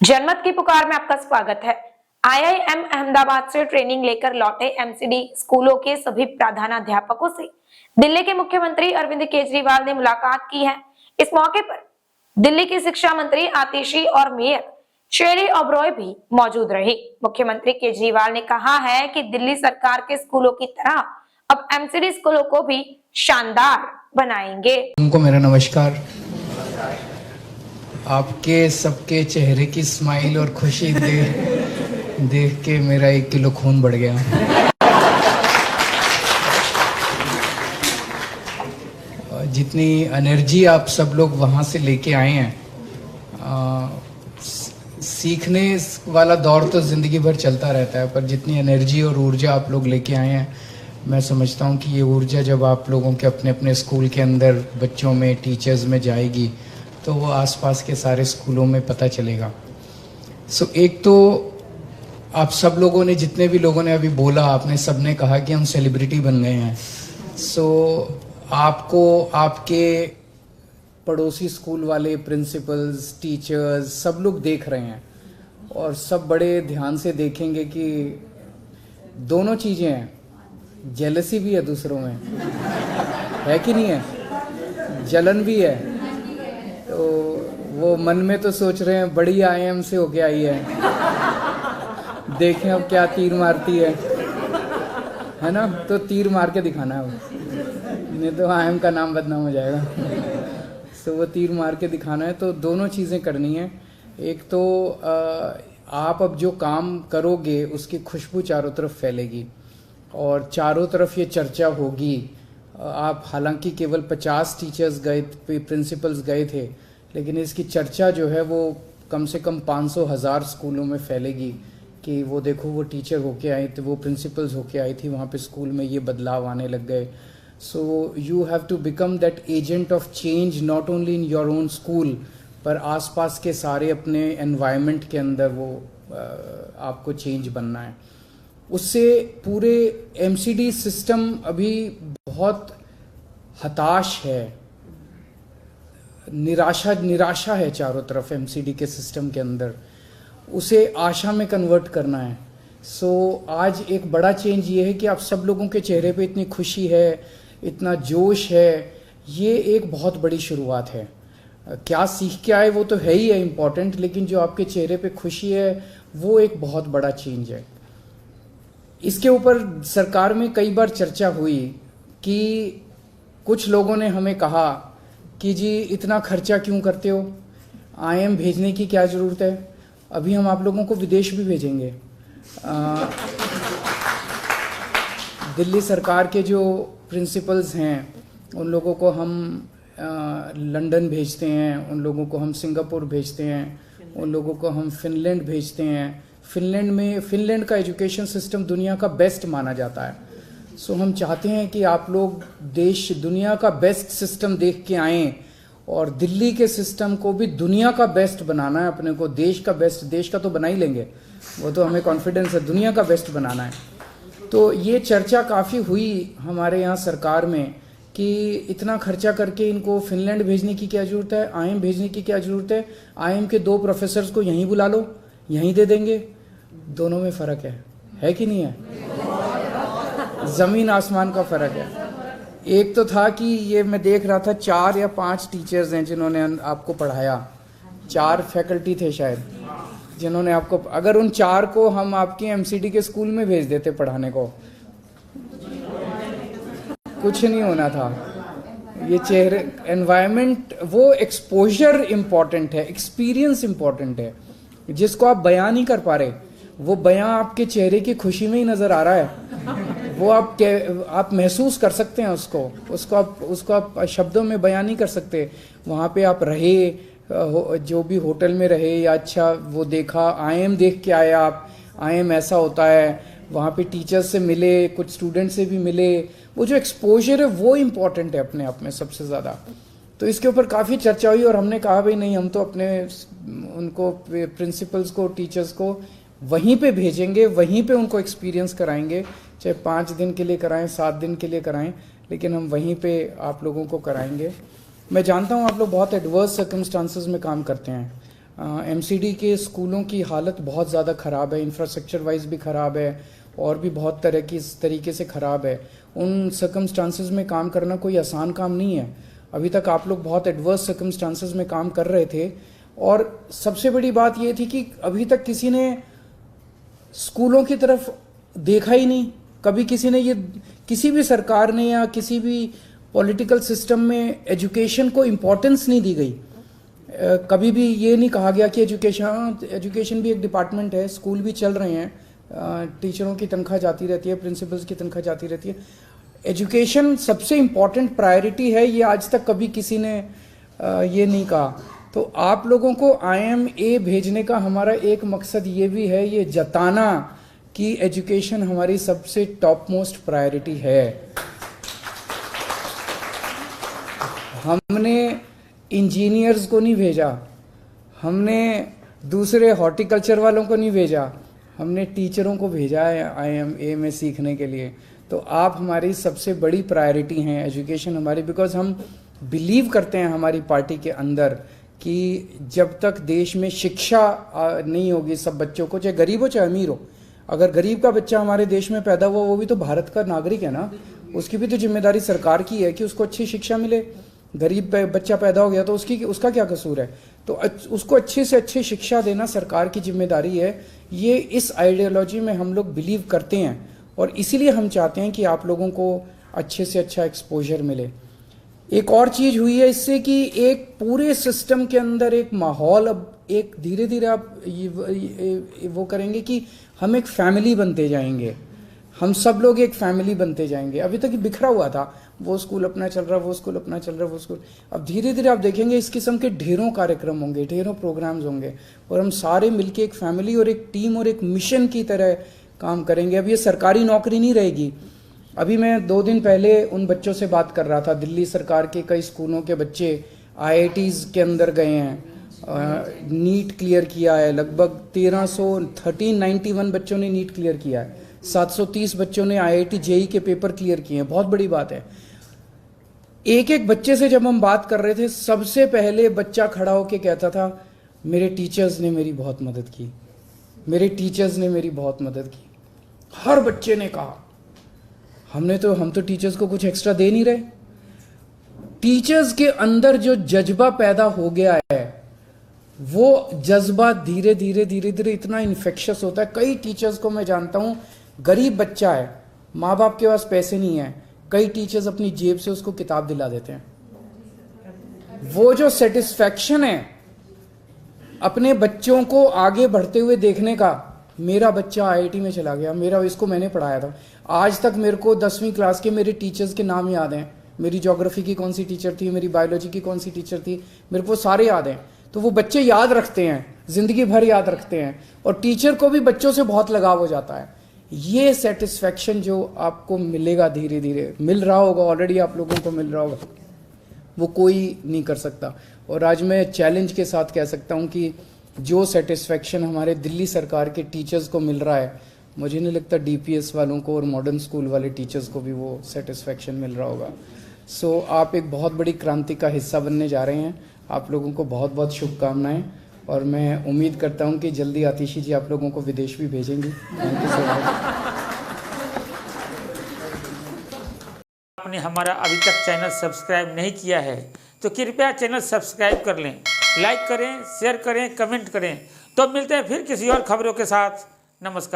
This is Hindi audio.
जनमत की पुकार में आपका स्वागत है। आईआईएम अहमदाबाद से ट्रेनिंग लेकर लौटे एमसीडी स्कूलों के सभी प्रधानाध्यापकों से दिल्ली के मुख्यमंत्री अरविंद केजरीवाल ने मुलाकात की है। इस मौके पर दिल्ली की शिक्षा मंत्री आतिशी और मेयर शेरी ओबरॉय भी मौजूद रही। मुख्यमंत्री केजरीवाल ने कहा है कि दिल्ली सरकार के स्कूलों की तरह अब एमसीडी स्कूलों को भी शानदार बनाएंगे। उनको मेरा नमस्कार। आपके सबके चेहरे की स्माइल और खुशी देख के मेरा 1 किलो खून बढ़ गया। जितनी एनर्जी आप सब लोग वहाँ से लेके आए हैं, सीखने वाला दौर तो ज़िंदगी भर चलता रहता है, पर जितनी एनर्जी और ऊर्जा आप लोग लेके आए हैं, मैं समझता हूँ कि ये ऊर्जा जब आप लोगों के अपने अपने स्कूल के अंदर बच्चों में, टीचर्स में जाएगी तो वो आसपास के सारे स्कूलों में पता चलेगा। एक तो आप सब लोगों ने, जितने भी लोगों ने अभी बोला, आपने सबने कहा कि हम सेलिब्रिटी बन गए हैं। आपको आपके पड़ोसी स्कूल वाले प्रिंसिपल्स, टीचर्स, सब लोग देख रहे हैं और सब बड़े ध्यान से देखेंगे कि दोनों चीज़ें हैं, जेलसी भी है दूसरों में, है कि नहीं है, जलन भी है। तो वो मन में तो सोच रहे हैं बड़ी आईएम से होके आई है, देखें अब क्या तीर मारती है ना। तो तीर मार के दिखाना है वो, नहीं तो आईएम का नाम बदनाम हो जाएगा। वो तीर मार के दिखाना है। तो दोनों चीज़ें करनी है। एक तो आप अब जो काम करोगे उसकी खुशबू चारों तरफ फैलेगी और चारों तरफ ये चर्चा होगी। आप हालांकि केवल 50 टीचर्स गए, प्रिंसिपल्स गए थे, लेकिन इसकी चर्चा जो है वो कम से कम 500,000 स्कूलों में फैलेगी कि वो देखो, वो टीचर होके आई थी, वो प्रिंसिपल्स होके आई थी, वहाँ पे स्कूल में ये बदलाव आने लग गए। So you have to become that agent of change, not only in your own school, पर आसपास के सारे अपने एनवायरनमेंट के अंदर वो आपको चेंज बनना है। उससे पूरे एमसीडी सिस्टम अभी बहुत हताश है, निराशा है चारों तरफ एमसीडी के सिस्टम के अंदर। उसे आशा में कन्वर्ट करना है। आज एक बड़ा चेंज ये है कि आप सब लोगों के चेहरे पे इतनी खुशी है, इतना जोश है, ये एक बहुत बड़ी शुरुआत है। क्या सीख के आए वो तो है ही है इम्पॉर्टेंट, लेकिन जो आपके चेहरे पे खुशी है वो एक बहुत बड़ा चेंज है। इसके ऊपर सरकार में कई बार चर्चा हुई कि कुछ लोगों ने हमें कहा कि जी इतना खर्चा क्यों करते हो, आईएम भेजने की क्या ज़रूरत है, अभी हम आप लोगों को विदेश भी भेजेंगे। दिल्ली सरकार के जो प्रिंसिपल्स हैं उन लोगों को हम लंदन भेजते हैं, उन लोगों को हम सिंगापुर भेजते हैं, उन लोगों को हम फिनलैंड भेजते हैं। फिनलैंड का एजुकेशन सिस्टम दुनिया का बेस्ट माना जाता है। हम चाहते हैं कि आप लोग दुनिया का बेस्ट सिस्टम देख के आएँ और दिल्ली के सिस्टम को भी दुनिया का बेस्ट बनाना है। अपने को देश का बेस्ट, देश का तो बना ही लेंगे, वो तो हमें कॉन्फिडेंस है, दुनिया का बेस्ट बनाना है। तो ये चर्चा काफ़ी हुई हमारे यहाँ सरकार में कि इतना खर्चा करके इनको फिनलैंड भेजने की क्या ज़रूरत है, आईएम भेजने की क्या ज़रूरत है, आईएम के 2 प्रोफेसर्स को यहीं बुला लो, यहीं दे देंगे। दोनों में फ़र्क है कि नहीं है? ज़मीन आसमान का फ़र्क है। एक तो था कि ये मैं देख रहा था 4 या 5 टीचर्स हैं जिन्होंने आपको पढ़ाया, 4 फैकल्टी थे शायद जिन्होंने आपको, अगर उन 4 को हम आपके एमसीडी के स्कूल में भेज देते पढ़ाने को, कुछ नहीं होना था। ये चेहरे, एनवायरनमेंट, वो एक्सपोजर इम्पॉर्टेंट है, एक्सपीरियंस इम्पॉर्टेंट है। जिसको आप बयान नहीं कर पा रहे, वो बयान आपके चेहरे की खुशी में ही नज़र आ रहा है। वो आप महसूस कर सकते हैं उसको आप शब्दों में बयान नहीं कर सकते। वहाँ पे आप रहे, जो भी होटल में रहे, या अच्छा वो देखा, आईएम देख के आए आप, आईएम ऐसा होता है, वहाँ पे टीचर्स से मिले, कुछ स्टूडेंट से भी मिले, वो जो एक्सपोजर है वो इम्पॉर्टेंट है अपने आप में सबसे ज़्यादा। तो इसके ऊपर काफ़ी चर्चा हुई और हमने कहा भाई नहीं, हम तो अपने उनको प्रिंसिपल्स को, टीचर्स को वहीं पे भेजेंगे, वहीं पे उनको एक्सपीरियंस कराएंगे, चाहे 5 दिन के लिए कराएं, 7 दिन के लिए कराएं, लेकिन हम वहीं पे आप लोगों को कराएंगे। मैं जानता हूँ आप लोग बहुत एडवर्स सर्कमस्टांसेस में काम करते हैं, एमसीडी के स्कूलों की हालत बहुत ज़्यादा ख़राब है, इंफ्रास्ट्रक्चर वाइज भी ख़राब है और भी बहुत तरह की इस तरीके से ख़राब है। उन सर्कमस्टांसेस में काम करना कोई आसान काम नहीं है। अभी तक आप लोग बहुत एडवर्स सर्कमस्टांसेस में काम कर रहे थे और सबसे बड़ी बात ये थी कि अभी तक किसी ने स्कूलों की तरफ देखा ही नहीं। कभी किसी ने ये, किसी भी सरकार ने या किसी भी पॉलिटिकल सिस्टम में एजुकेशन को इम्पोर्टेंस नहीं दी गई। कभी भी ये नहीं कहा गया कि एजुकेशन भी एक डिपार्टमेंट है, स्कूल भी चल रहे हैं, टीचरों की तनख्वाह जाती रहती है, प्रिंसिपल्स की तनख्वाह जाती रहती है। एजुकेशन सबसे इम्पॉर्टेंट प्रायोरिटी है, ये आज तक कभी किसी ने ये नहीं कहा। तो आप लोगों को IMA भेजने का हमारा एक मकसद ये भी है, ये जताना कि एजुकेशन हमारी सबसे टॉप मोस्ट प्रायोरिटी है। हमने इंजीनियर्स को नहीं भेजा, हमने दूसरे हॉर्टिकल्चर वालों को नहीं भेजा, हमने टीचरों को भेजा है IMA में सीखने के लिए। तो आप हमारी सबसे बड़ी प्रायोरिटी हैं, एजुकेशन हमारी, बिकॉज हम बिलीव करते हैं हमारी पार्टी के अंदर कि जब तक देश में शिक्षा नहीं होगी सब बच्चों को, चाहे गरीब हो चाहे अमीर हो, अगर गरीब का बच्चा हमारे देश में पैदा हुआ वो भी तो भारत का नागरिक है ना, उसकी भी तो जिम्मेदारी सरकार की है कि उसको अच्छी शिक्षा मिले। गरीब बच्चा पैदा हो गया तो उसका क्या कसूर है? तो उसको अच्छी से अच्छी शिक्षा देना सरकार की जिम्मेदारी है। ये इस आइडियोलॉजी में हम लोग बिलीव करते हैं और इसीलिए हम चाहते हैं कि आप लोगों को अच्छे से अच्छा एक्सपोजर मिले। एक और चीज़ हुई है इससे कि एक पूरे सिस्टम के अंदर एक माहौल, अब एक धीरे धीरे आप वो करेंगे कि हम एक फैमिली बनते जाएंगे, हम सब लोग एक फैमिली बनते जाएंगे। अभी तक बिखरा हुआ था, वो स्कूल अपना चल रहा, वो स्कूल अपना चल रहा, वो स्कूल। अब धीरे धीरे आप देखेंगे इस किस्म के ढेरों कार्यक्रम होंगे, ढेरों प्रोग्राम्स होंगे और हम सारे मिलके एक फैमिली और एक टीम और एक मिशन की तरह काम करेंगे। अब ये सरकारी नौकरी नहीं रहेगी। अभी मैं 2 दिन पहले उन बच्चों से बात कर रहा था, दिल्ली सरकार के कई स्कूलों के बच्चे IITs के अंदर गए हैं, नीट क्लियर किया है, लगभग 1391 बच्चों ने नीट क्लियर किया है, 730 बच्चों ने IIT JEE के पेपर क्लियर किए हैं। बहुत बड़ी बात है। एक एक बच्चे से जब हम बात कर रहे थे, सबसे पहले बच्चा खड़ा होकर कहता था मेरे टीचर्स ने मेरी बहुत मदद की, मेरे टीचर्स ने मेरी बहुत मदद की। हर बच्चे ने कहा हम तो टीचर्स को कुछ एक्स्ट्रा दे नहीं रहे। टीचर्स के अंदर जो जज्बा पैदा हो गया है, वो जज्बा धीरे धीरे धीरे धीरे इतना इन्फेक्शस होता है। कई टीचर्स को मैं जानता हूं, गरीब बच्चा है, माँ बाप के पास पैसे नहीं है, कई टीचर्स अपनी जेब से उसको किताब दिला देते हैं। वो जो सेटिस्फैक्शन है अपने बच्चों को आगे बढ़ते हुए देखने का, मेरा बच्चा IIT में चला गया, इसको मैंने पढ़ाया था। आज तक मेरे को 10वीं क्लास के मेरे टीचर्स के नाम याद हैं। मेरी ज्योग्राफी की कौन सी टीचर थी, मेरी बायोलॉजी की कौन सी टीचर थी, मेरे को सारे याद हैं। तो वो बच्चे याद रखते हैं, जिंदगी भर याद रखते हैं और टीचर को भी बच्चों से बहुत लगाव हो जाता है। ये सेटिस्फैक्शन जो आपको मिलेगा, धीरे धीरे मिल रहा होगा, ऑलरेडी आप लोगों को मिल रहा होगा, वो कोई नहीं कर सकता। और आज मैं चैलेंज के साथ कह सकता हूँ कि जो सेटिस्फैक्शन हमारे दिल्ली सरकार के टीचर्स को मिल रहा है, मुझे नहीं लगता DPS वालों को और मॉडर्न स्कूल वाले टीचर्स को भी वो सेटिस्फैक्शन मिल रहा होगा। सो आप एक बहुत बड़ी क्रांति का हिस्सा बनने जा रहे हैं। आप लोगों को बहुत बहुत शुभकामनाएं और मैं उम्मीद करता हूं कि जल्दी आतिशी जी आप लोगों को विदेश भी भेजेंगी। Thank you so much. आपने हमारा अभी तक चैनल सब्सक्राइब नहीं किया है तो कृपया चैनल सब्सक्राइब कर लें, लाइक करें, शेयर करें, कमेंट करें। तो मिलते हैं फिर किसी और खबरों के साथ। नमस्कार।